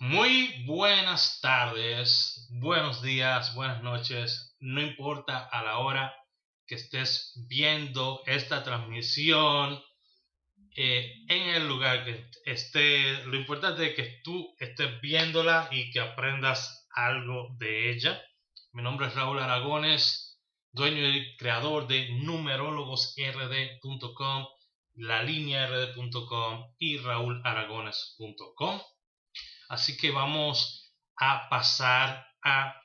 Muy buenas tardes, buenos días, buenas noches, no importa a la hora que estés viendo esta transmisión, en el lugar que esté, lo importante es que tú estés viéndola y que aprendas algo de ella. Mi nombre es Raúl Aragones, dueño y creador de numerologosrd.com, lalineard.com y raularagones.com. Así que vamos a pasar a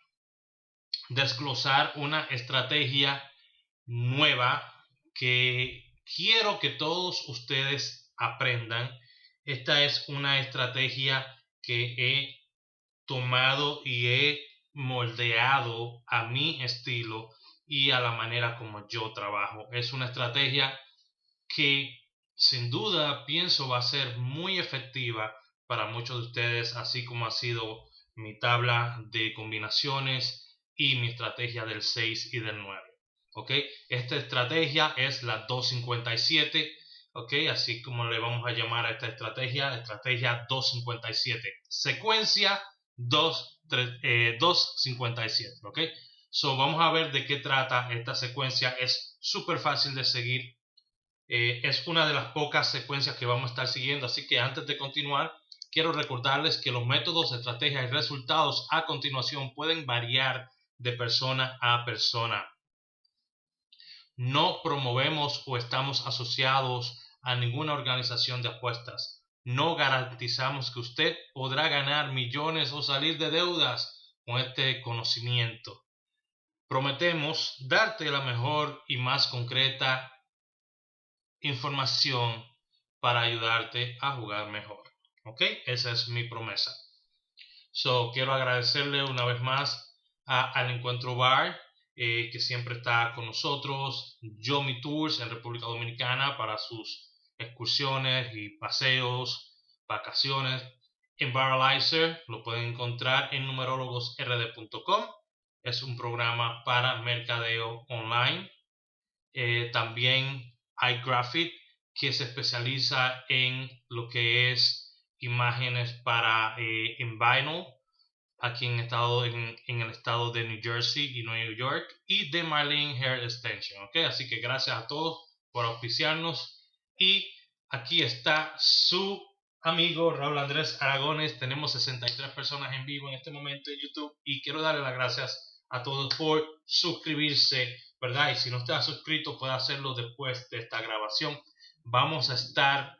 desglosar una estrategia nueva que quiero que todos ustedes aprendan. Esta es una estrategia que he tomado y he moldeado a mi estilo y a la manera como yo trabajo. Es una estrategia que sin duda pienso va a ser muy efectiva para muchos de ustedes, así como ha sido mi tabla de combinaciones y mi estrategia del 6 y del 9. ¿Ok? Esta estrategia es la 257. ¿Ok? Así como le vamos a llamar a esta estrategia, estrategia 257. Secuencia 257. ¿Ok? So, vamos a ver de qué trata esta secuencia. Es súper fácil de seguir. Es una de las pocas secuencias que vamos a estar siguiendo, así que antes de continuar, quiero recordarles que los métodos, estrategias y resultados a continuación pueden variar de persona a persona. No promovemos o estamos asociados a ninguna organización de apuestas. No garantizamos que usted podrá ganar millones o salir de deudas con este conocimiento. Prometemos darte la mejor y más concreta información para ayudarte a jugar mejor. ¿Ok? Esa es mi promesa. So, quiero agradecerle una vez más al Encuentro Bar, que siempre está con nosotros, Yomi Tours en República Dominicana para sus excursiones y paseos, vacaciones. Enviralizer lo pueden encontrar en numerologosrd.com. Es un programa para mercadeo online. También iGraphic, que se especializa en lo que es imágenes para en vinyl aquí en el estado de New Jersey y Nueva York, y de Marlene Hair Extension. ¿Ok? Así que gracias a todos por auspiciarnos, y aquí está su amigo Raúl Andrés Aragones. Tenemos 63 personas en vivo en este momento en YouTube y quiero darle las gracias a todos por suscribirse, ¿verdad? Y si no está suscrito puede hacerlo después de esta grabación. Vamos a estar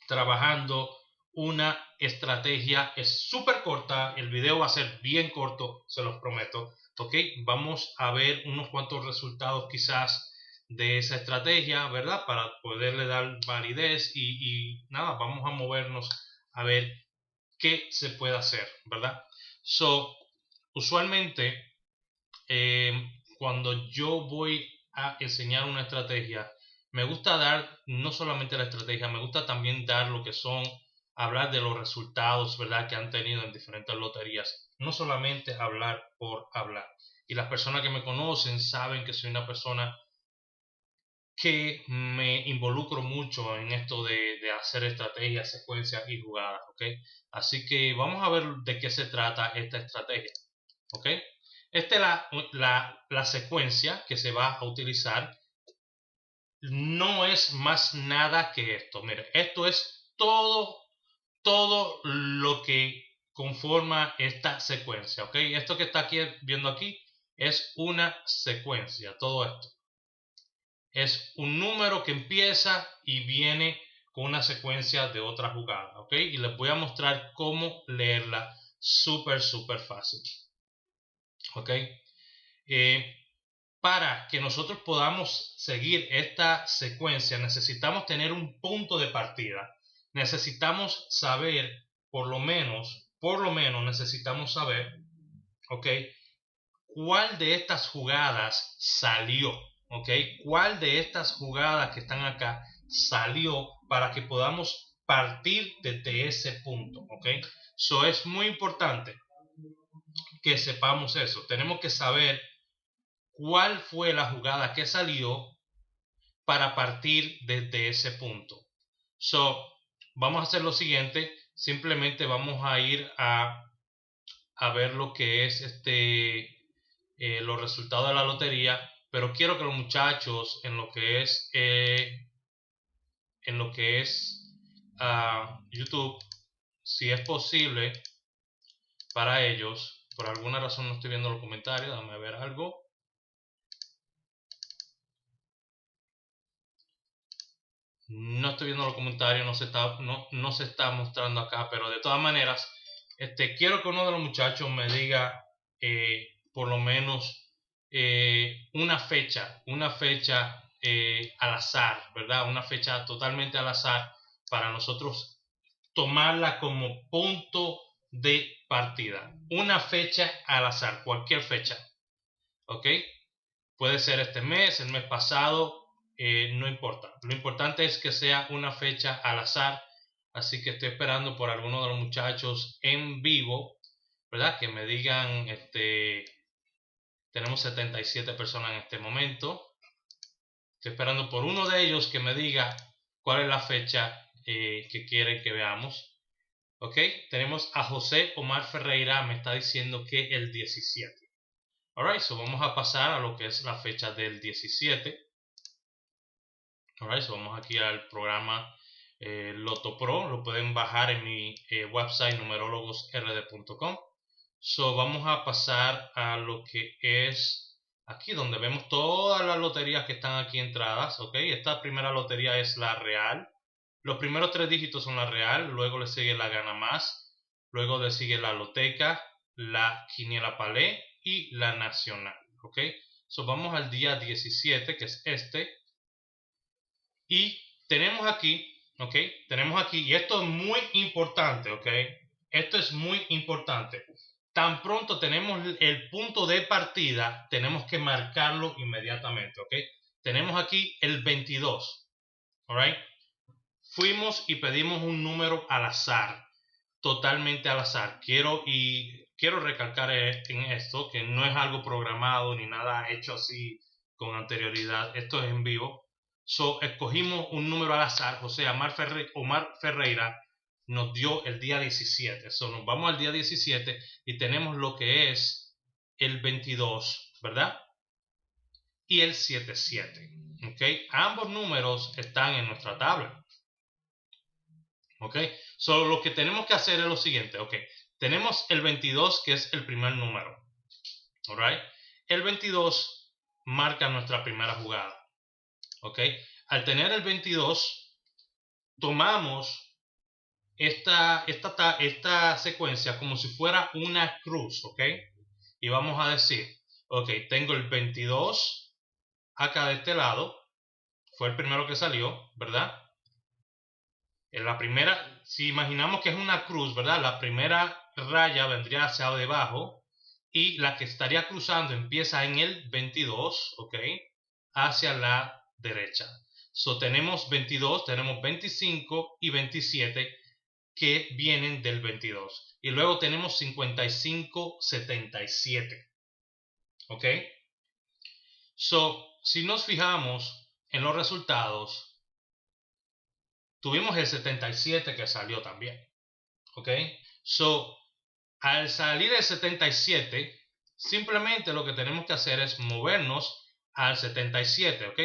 trabajando una estrategia, es súper corta, el video va a ser bien corto, se los prometo. Ok, vamos a ver unos cuantos resultados quizás de esa estrategia, ¿verdad? Para poderle dar validez y nada, vamos a movernos a ver qué se puede hacer, ¿verdad? So, usualmente cuando yo voy a enseñar una estrategia, me gusta dar no solamente la estrategia, me gusta también dar lo que son, hablar de los resultados, ¿verdad?, que han tenido en diferentes loterías. No solamente hablar por hablar. Y las personas que me conocen saben que soy una persona que me involucro mucho en esto de hacer estrategias, secuencias y jugadas, ¿ok? Así que vamos a ver de qué se trata esta estrategia, ¿ok? Esta es la secuencia que se va a utilizar. No es más nada que esto. Mire, esto es todo lo que conforma esta secuencia, ¿ok? Esto que está aquí viendo aquí es una secuencia, todo esto. Es un número que empieza y viene con una secuencia de otra jugada, ¿ok? Y les voy a mostrar cómo leerla súper fácil, ¿ok? Para que nosotros podamos seguir esta secuencia necesitamos tener un punto de partida. Necesitamos saber, por lo menos necesitamos saber, ¿ok?, cuál de estas jugadas salió, ¿ok? ¿Cuál de estas jugadas que están acá salió para que podamos partir desde ese punto, ¿ok? So es muy importante que sepamos eso. Tenemos que saber cuál fue la jugada que salió para partir desde ese punto. So, vamos a hacer lo siguiente. simplemente vamos a ir a ver lo que es los resultados de la lotería, pero quiero que los muchachos en lo que es YouTube, si es posible para ellos, por alguna razón no estoy viendo los comentarios, dame ver algo. No estoy viendo los comentarios, no se está mostrando acá, pero de todas maneras, quiero que uno de los muchachos me diga por lo menos una fecha al azar, ¿verdad? Una fecha totalmente al azar para nosotros tomarla como punto de partida. Una fecha al azar, cualquier fecha, ¿ok? Puede ser este mes, el mes pasado, no importa. Lo importante es que sea una fecha al azar. Así que estoy esperando por alguno de los muchachos en vivo, ¿verdad? Que me digan, tenemos 77 personas en este momento. Estoy esperando por uno de ellos que me diga cuál es la fecha que quieren que veamos. Ok, tenemos a José Omar Ferreira, me está diciendo que el 17. Alright, so vamos a pasar a lo que es la fecha del 17. Alright, so vamos aquí al programa Loto Pro. Lo pueden bajar en mi website numerologosrd.com. So vamos a pasar a lo que es aquí donde vemos todas las loterías que están aquí entradas. Ok, esta primera lotería es la real. Los primeros 3 dígitos son la real, luego le sigue la gana más, luego le sigue la loteca, la quiniela palé y la nacional. Ok, so vamos al día 17, que es y tenemos aquí, ok, tenemos aquí, y esto es muy importante, ok, esto es muy importante. Tan pronto tenemos el punto de partida, tenemos que marcarlo inmediatamente, ok. Tenemos aquí el 22, alright. Fuimos y pedimos un número al azar, totalmente al azar. Quiero recalcar en esto que no es algo programado ni nada hecho así con anterioridad. Esto es en vivo. So, escogimos un número al azar. José Omar Ferreira nos dio el día 17. So, nos vamos al día 17 y tenemos lo que es el 22, ¿verdad? Y el 77. ¿Ok? Ambos números están en nuestra tabla. ¿Ok? Solo lo que tenemos que hacer es lo siguiente. ¿Ok? Tenemos el 22, que es el primer número. ¿Alright? El 22 marca nuestra primera jugada. ¿Ok? Al tener el 22, tomamos esta secuencia como si fuera una cruz. ¿Ok? Y vamos a decir, ok, tengo el 22 acá de este lado. Fue el primero que salió, ¿verdad? En la primera, si imaginamos que es una cruz, ¿verdad? La primera raya vendría hacia debajo y la que estaría cruzando empieza en el 22, ¿ok? Hacia la derecha. So tenemos 22, tenemos 25 y 27 que vienen del 22. Y luego tenemos 55, 77, ¿ok? So, si nos fijamos en los resultados, tuvimos el 77 que salió también. ¿Ok? So, al salir el 77, simplemente lo que tenemos que hacer es movernos al 77. ¿Ok?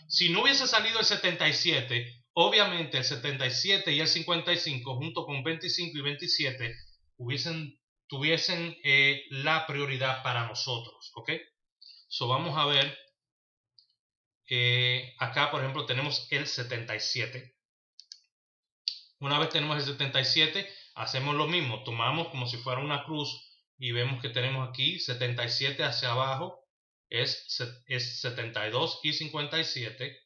Si no hubiese salido el 77, obviamente el 77 y el 55 junto con 25 y 27 tuviesen la prioridad para nosotros. ¿Ok? So, vamos a ver. Acá, por ejemplo, tenemos el 77. Una vez tenemos el 77, hacemos lo mismo. Tomamos como si fuera una cruz y vemos que tenemos aquí 77 hacia abajo es 72 y 57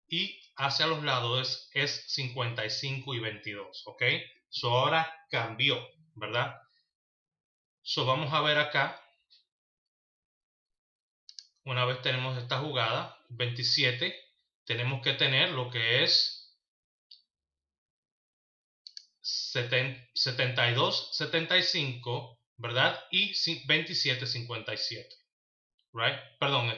y hacia los lados es 55 y 22. ¿Ok? So ahora cambió, ¿verdad? So vamos a ver acá. Una vez tenemos esta jugada, 27, tenemos que tener lo que es 72, 75, ¿verdad? Y 27, 57. Right? Perdón,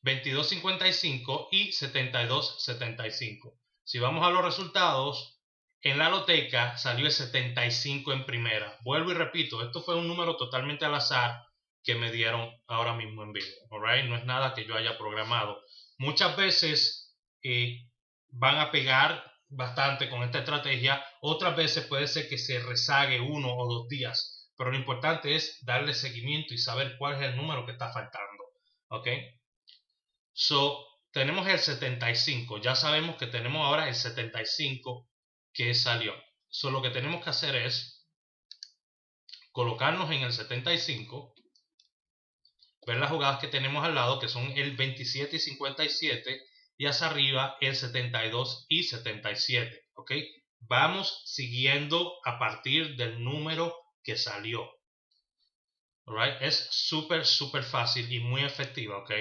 22, 55 y 72, 75. Si vamos a los resultados, en la loteca salió el 75 en primera. Vuelvo y repito, esto fue un número totalmente al azar que me dieron ahora mismo en vivo. Alright, no es nada que yo haya programado. Muchas veces van a pegar bastante con esta estrategia. Otras veces puede ser que se rezague 1 o 2 días. Pero lo importante es darle seguimiento y saber cuál es el número que está faltando. Ok. So, tenemos el 75. Ya sabemos que tenemos ahora el 75 que salió. So, lo que tenemos que hacer es colocarnos en el 75, ver las jugadas que tenemos al lado, que son el 27 y 57, y hacia arriba el 72 y 77. ¿Ok? Vamos siguiendo a partir del número que salió. Alright? Es súper fácil y muy efectiva. ¿Ok?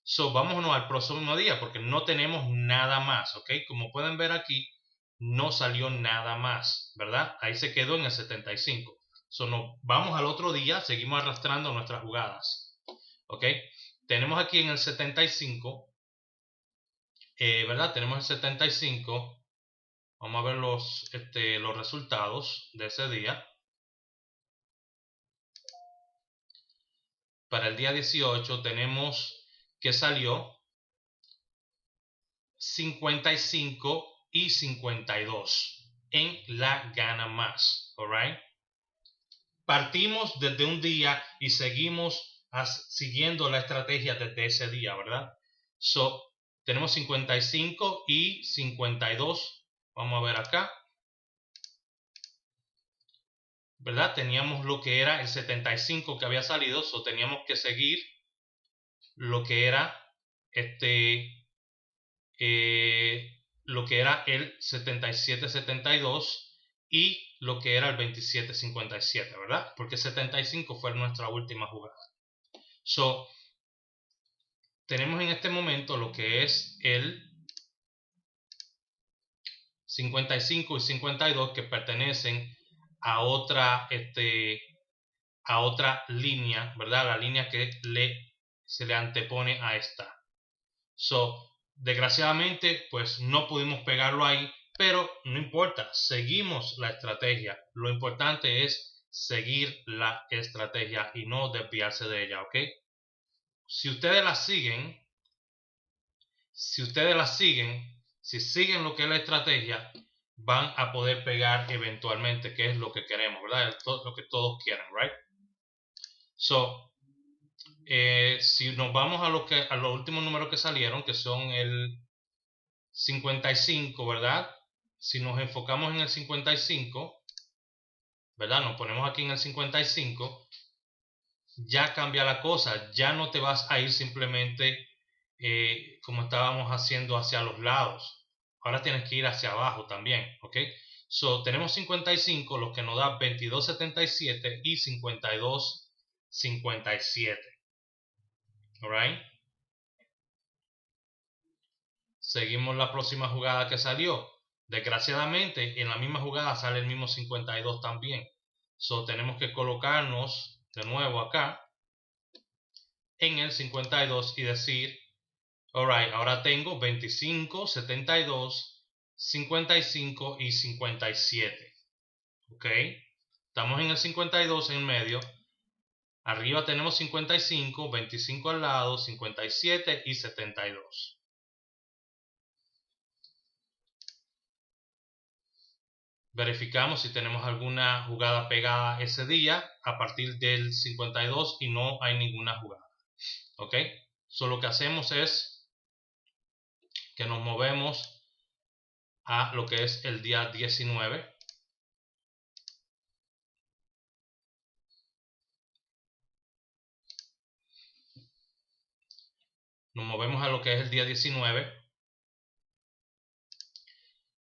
So, vámonos al próximo día porque no tenemos nada más. ¿Ok? Como pueden ver aquí, no salió nada más, ¿verdad? Ahí se quedó en el 75. So, nos vamos al otro día, seguimos arrastrando nuestras jugadas. ¿Ok? Tenemos aquí en el 75, ¿verdad? Tenemos el 75. Vamos a ver los resultados de ese día. Para el día 18 tenemos que salió 55 y 52 en la gana más. Alright. Partimos desde un día y seguimos siguiendo la estrategia desde ese día, ¿verdad? So, tenemos 55 y 52. Vamos a ver acá, ¿verdad? Teníamos lo que era el 75 que había salido, so teníamos que seguir lo que era lo que era el 77-72 y lo que era el 27-57, ¿verdad? Porque 75 fue nuestra última jugada. So, tenemos en este momento lo que es el 55 y 52 que pertenecen a otra línea, ¿verdad? La línea que se le antepone a esta. So, desgraciadamente, pues no pudimos pegarlo ahí, pero no importa, seguimos la estrategia. Lo importante es seguir la estrategia y no desviarse de ella, ¿ok? Si ustedes la siguen, si siguen lo que es la estrategia, van a poder pegar eventualmente, que es lo que queremos, ¿verdad? Lo que todos quieren, ¿right? So, si nos vamos a los últimos números que salieron, que son el 55, ¿verdad? Si nos enfocamos en el 55, ¿verdad? Nos ponemos aquí en el 55, ya cambia la cosa, ya no te vas a ir simplemente como estábamos haciendo hacia los lados. Ahora tienes que ir hacia abajo también, ¿ok? So, tenemos 55, lo que nos da 22.77 y 52.57. Alright. Seguimos la próxima jugada que salió. Desgraciadamente, en la misma jugada sale el mismo 52 también. So, tenemos que colocarnos de nuevo acá en el 52 y decir, alright, ahora tengo 25, 72, 55 y 57. Ok. Estamos en el 52 en medio. Arriba tenemos 55, 25 al lado, 57 y 72. Verificamos si tenemos alguna jugada pegada ese día a partir del 52 y no hay ninguna jugada. ¿Ok? So, lo que hacemos es que nos movemos a lo que es el día 19. Nos movemos a lo que es el día 19.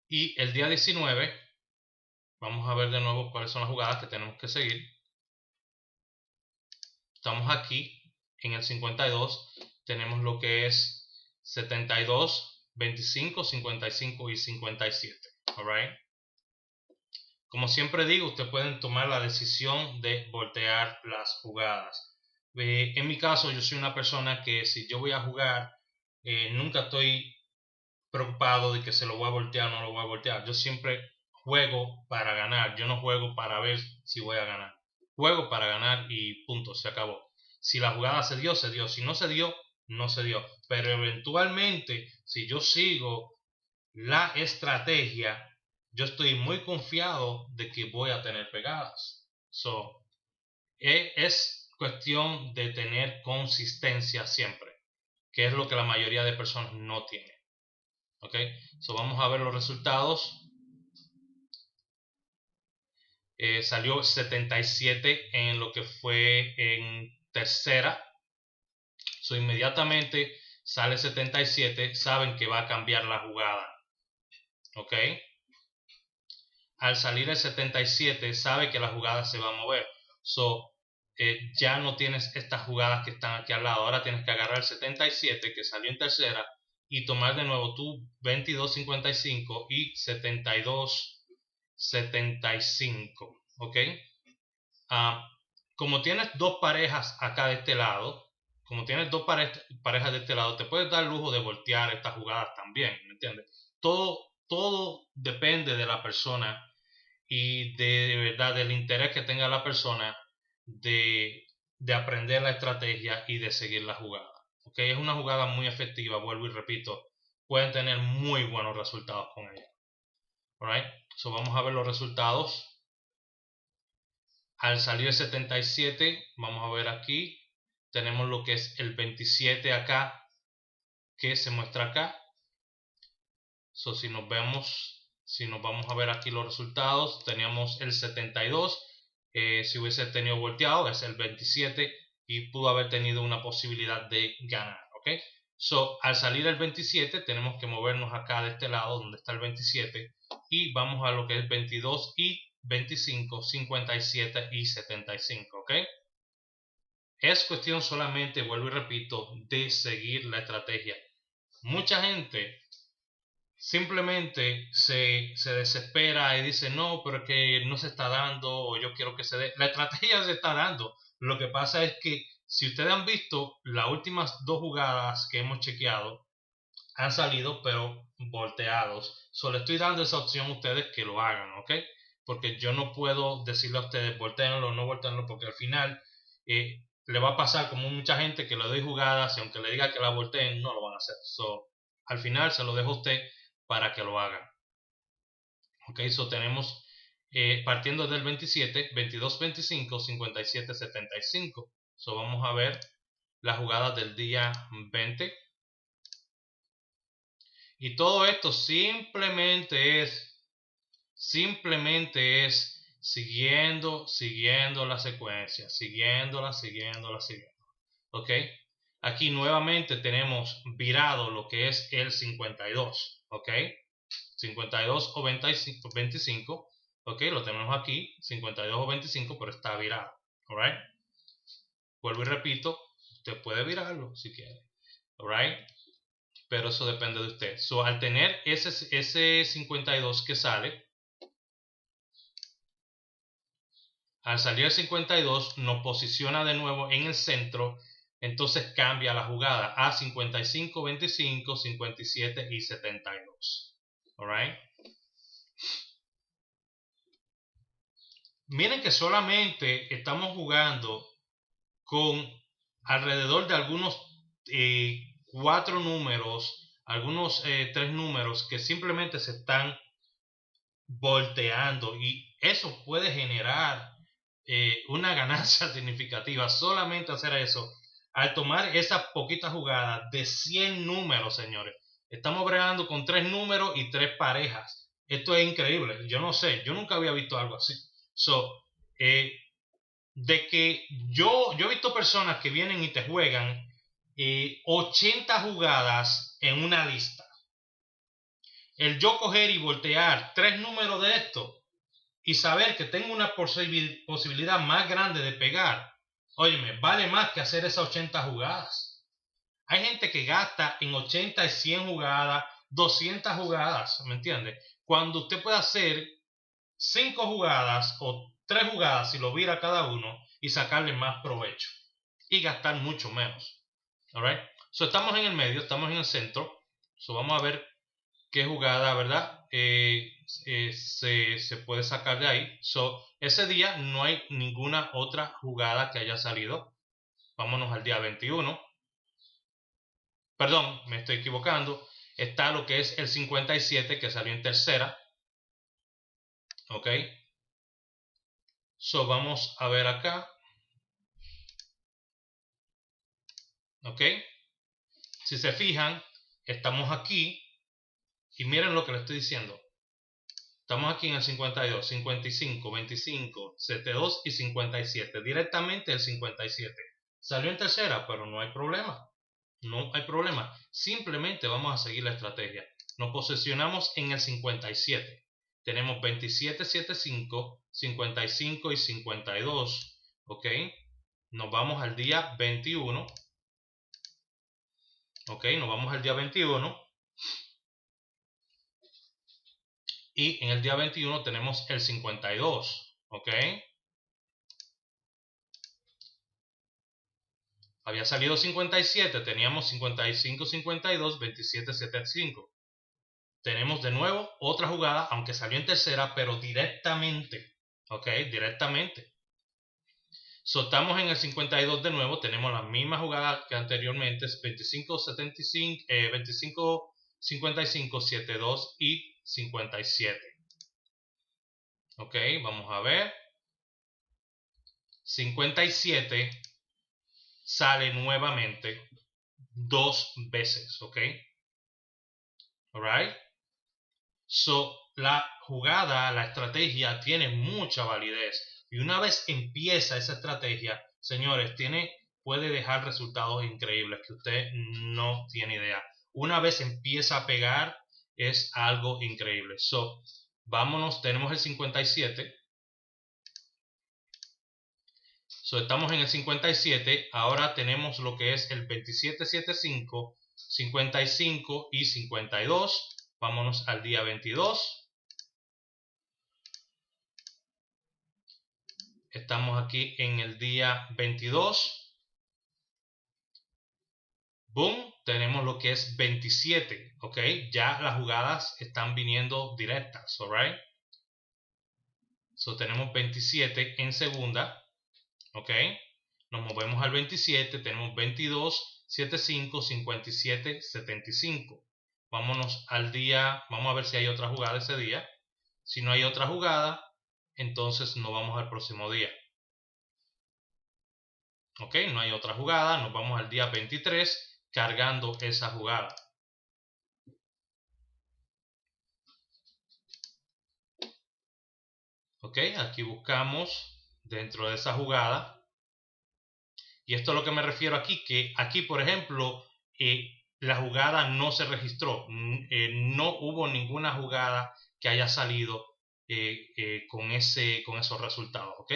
Y el día 19, vamos a ver de nuevo cuáles son las jugadas que tenemos que seguir. Estamos aquí en el 52. Tenemos lo que es 72, 25, 55 y 57. Alright. Como siempre digo, ustedes pueden tomar la decisión de voltear las jugadas. En mi caso, yo soy una persona que si yo voy a jugar, nunca estoy preocupado de que se lo voy a voltear o no lo voy a voltear. Yo siempre juego para ganar. Yo no juego para ver si voy a ganar. Juego para ganar y punto, se acabó. Si la jugada se dio, se dio. Si no se dio, no se dio. Pero eventualmente, si yo sigo la estrategia, yo estoy muy confiado de que voy a tener pegadas. So, es cuestión de tener consistencia siempre, que es lo que la mayoría de personas no tienen. Ok, so vamos a ver los resultados. Salió 77 en lo que fue en tercera. So inmediatamente sale 77, saben que va a cambiar la jugada. Ok, al salir el 77 sabe que la jugada se va a mover. So ya no tienes estas jugadas que están aquí al lado. Ahora tienes que agarrar el 77 que salió en tercera y tomar de nuevo tu 22.55 y 72.75. ¿Ok? Como tienes dos parejas acá de este lado, como tienes dos parejas de este lado, te puedes dar el lujo de voltear estas jugadas también, ¿me entiendes? Todo depende de la persona y de verdad del interés que tenga la persona de aprender la estrategia y de seguir la jugada. ¿Ok? Es una jugada muy efectiva, vuelvo y repito, pueden tener muy buenos resultados con ella. Alright, so vamos a ver los resultados. Al salir el 77, vamos a ver aquí, tenemos lo que es el 27 acá, que se muestra acá. So, si nos vamos a ver aquí los resultados, teníamos el 72, si hubiese tenido volteado es el 27 y pudo haber tenido una posibilidad de ganar. ¿Ok? So, al salir el 27 tenemos que movernos acá de este lado donde está el 27 y vamos a lo que es 22 y 25, 57 y 75. ¿Ok? Es cuestión solamente, vuelvo y repito, de seguir la estrategia. Mucha gente simplemente se desespera y dice no, pero es que no se está dando o yo quiero que se dé. La estrategia se está dando. Lo que pasa es que si ustedes han visto las últimas dos jugadas que hemos chequeado han salido pero volteados. Solo estoy dando esa opción a ustedes que lo hagan, ¿ok? Porque yo no puedo decirle a ustedes volteenlo o no volteenlo porque al final le va a pasar como mucha gente que le doy jugadas y aunque le diga que la volteen no lo van a hacer. So, al final se lo dejo a usted para que lo hagan. Ok, so tenemos partiendo del 27, 22, 25, 57, 75. So vamos a ver las jugadas del día 20. Y todo esto simplemente es siguiendo la secuencia, siguiéndola. Ok, aquí nuevamente tenemos virado lo que es el 52. Ok, 52 o 25, ok, lo tenemos aquí, 52 o 25, pero está virado, alright. Vuelvo y repito, usted puede virarlo si quiere, alright, pero eso depende de usted. So, al tener ese 52 que sale, al salir el 52 nos posiciona de nuevo en el centro, entonces cambia la jugada a 55, 25, 57 y 72, alright. Miren que solamente estamos jugando con alrededor de algunos 4 números, algunos 3 números que simplemente se están volteando y eso puede generar una ganancia significativa. Solamente hacer eso al tomar esa poquita jugada de 100 números, señores. Estamos bregando con 3 números y 3 parejas. Esto es increíble. Yo no sé, yo nunca había visto algo así. So, de que yo he visto personas que vienen y te juegan 80 jugadas en una lista. El yo coger y voltear 3 números de esto y saber que tengo una posibilidad más grande de pegar, óyeme, vale más que hacer esas 80 jugadas. Hay gente que gasta en 80 y 100 jugadas, 200 jugadas, ¿me entiende? Cuando usted puede hacer 5 jugadas o 3 jugadas si lo vira cada uno y sacarle más provecho y gastar mucho menos. Alright, so estamos en el medio, estamos en el centro. So vamos a ver qué jugada, ¿verdad? Se puede sacar de ahí. So, ese día no hay ninguna otra jugada que haya salido. Vámonos al día 21. Perdón, me estoy equivocando. Está lo que es el 57 que salió en tercera. Ok. So, vamos a ver acá. Ok. Si se fijan, estamos aquí. Y miren lo que les estoy diciendo. Estamos aquí en el 52, 55, 25, 72 y 57. Directamente el 57. Salió en tercera, pero no hay problema. No hay problema. Simplemente vamos a seguir la estrategia. Nos posicionamos en el 57. Tenemos 27, 75, 55 y 52. ¿Ok? Nos vamos al día 21. ¿Ok? Nos vamos al día 21. Y en el día 21 tenemos el 52. ¿Ok? Había salido 57, teníamos 55, 52, 27, 75. Tenemos de nuevo otra jugada, aunque salió en tercera, pero directamente. ¿Ok? Directamente. Soltamos en el 52 de nuevo, tenemos la misma jugada que anteriormente, 25, 75, 25, 55, 72 y 57. Ok, vamos a ver. 57 sale nuevamente 2 veces, ok. Alright. So, la jugada, la estrategia tiene mucha validez. Y una vez empieza esa estrategia, señores, puede dejar resultados increíbles que usted no tiene idea. Una vez empieza a pegar, es algo increíble. So, vámonos, tenemos el 57. So, estamos en el 57. Ahora tenemos lo que es el 27, 75, 55 y 52. Vámonos al día 22. Estamos aquí en el día 22. Boom, tenemos lo que es 27, ¿ok? Ya las jugadas están viniendo directas, ¿alright? So, tenemos 27 en segunda, ¿ok? Nos movemos al 27, tenemos 22, 75, 57, 75. Vámonos al día, vamos a ver si hay otra jugada ese día. Si no hay otra jugada, entonces nos vamos al próximo día. Ok, no hay otra jugada, nos vamos al día 23 cargando esa jugada. Ok, aquí buscamos dentro de esa jugada. Y esto es lo que me refiero aquí, que aquí, por ejemplo, la jugada no se registró. No hubo ninguna jugada que haya salido con esos resultados. Ok,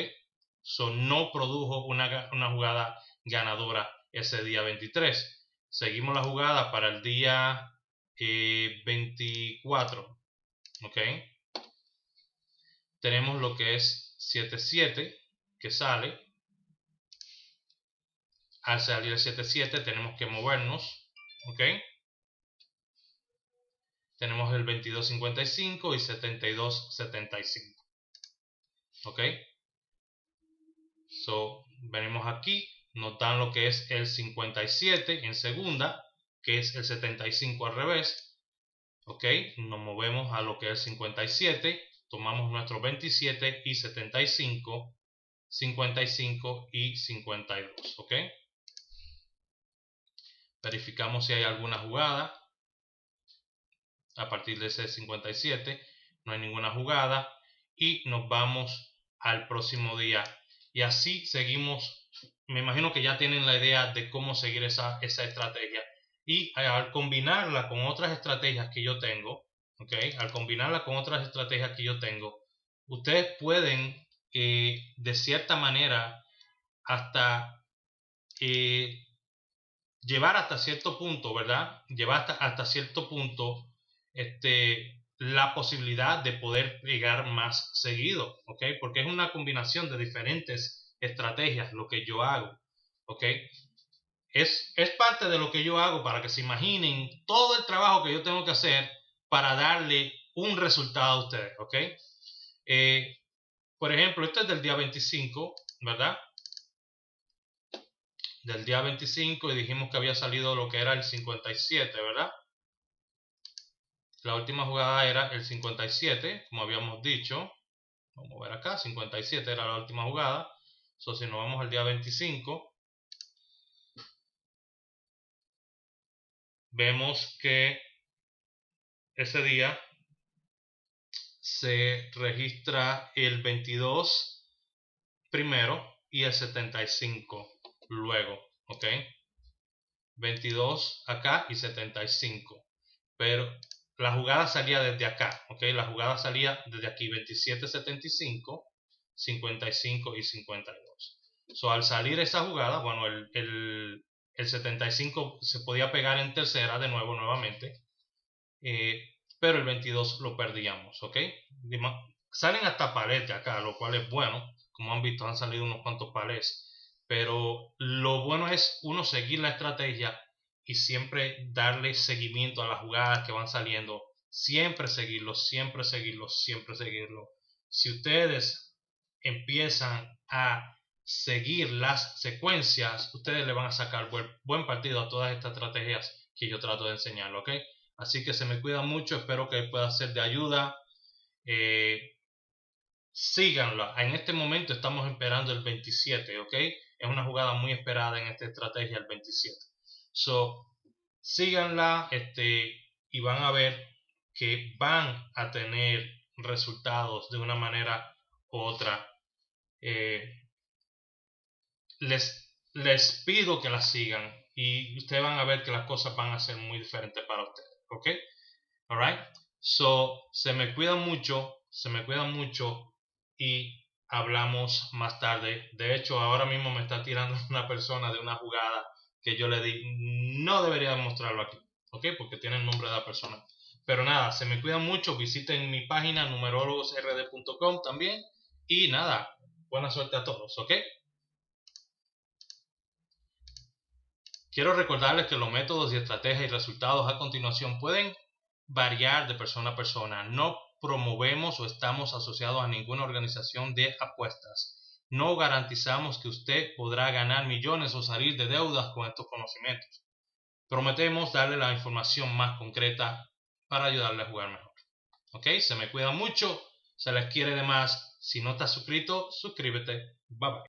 so, no produjo una jugada ganadora ese día 23. Seguimos la jugada para el día 24. Ok, tenemos lo que es 7-7 que sale. Al salir el 7-7 tenemos que movernos. Ok, tenemos el 22-55 y 72-75. Ok, so venimos aquí, nos dan lo que es el 57 en segunda, que es el 75 al revés. Ok, nos movemos a lo que es el 57, tomamos nuestros 27 y 75, 55 y 52. Ok, verificamos si hay alguna jugada. A partir de ese 57 no hay ninguna jugada y nos vamos al próximo día. Y así seguimos. Me imagino que ya tienen la idea de cómo seguir esa estrategia. Y al combinarla con otras estrategias que yo tengo, al combinarla con otras estrategias que yo tengo, ustedes pueden de cierta manera hasta llevar hasta cierto punto, ¿verdad? Llevar hasta cierto punto la posibilidad de poder pegar más seguido, ¿ok? Porque es una combinación de diferentes estrategias lo que yo hago, ¿ok? Es parte de lo que yo hago para que se imaginen todo el trabajo que yo tengo que hacer para darle un resultado a ustedes, ¿ok? Por ejemplo, este es del día 25, ¿verdad? Del día 25 y dijimos que había salido lo que era el 57, ¿verdad? La última jugada era el 57, como habíamos dicho. Vamos a ver acá, 57 era la última jugada. So, si nos vamos al día 25, vemos que ese día se registra el 22 primero y el 75 luego, ¿ok? 22 acá y 75. Pero la jugada salía desde acá, ¿ok? La jugada salía desde aquí, 27, 75, 55 y 52. So, al salir esa jugada, bueno, el 75 se podía pegar en tercera de nuevo, nuevamente, pero el 22 lo perdíamos, ¿ok? Salen hasta palets de acá, lo cual es bueno. Como han visto, han salido unos cuantos palets. Pero lo bueno es uno seguir la estrategia y siempre darle seguimiento a las jugadas que van saliendo. Siempre seguirlo, siempre seguirlo, siempre seguirlo. Si ustedes empiezan a seguir las secuencias, ustedes le van a sacar buen partido a todas estas estrategias que yo trato de enseñar, ¿ok? Así que se me cuida mucho, espero que pueda ser de ayuda. Síganla. En este momento estamos esperando el 27, ¿ok? Es una jugada muy esperada en esta estrategia, el 27. So, síganla y van a ver que van a tener resultados de una manera u otra. Les pido que la sigan y ustedes van a ver que las cosas van a ser muy diferentes para ustedes, ¿ok? Alright, so se me cuidan mucho y hablamos más tarde. De hecho, ahora mismo me está tirando una persona de una jugada que yo le di. No debería mostrarlo aquí, ¿ok? Porque tiene el nombre de la persona. Pero nada, se me cuidan mucho. Visiten mi página numerologosrd.com también. Y nada, buena suerte a todos, ¿ok? Quiero recordarles que los métodos y estrategias y resultados a continuación pueden variar de persona a persona. No promovemos o estamos asociados a ninguna organización de apuestas. No garantizamos que usted podrá ganar millones o salir de deudas con estos conocimientos. Prometemos darle la información más concreta para ayudarle a jugar mejor. ¿Ok? Se me cuida mucho, se les quiere de más. Si no estás suscrito, suscríbete. Bye bye.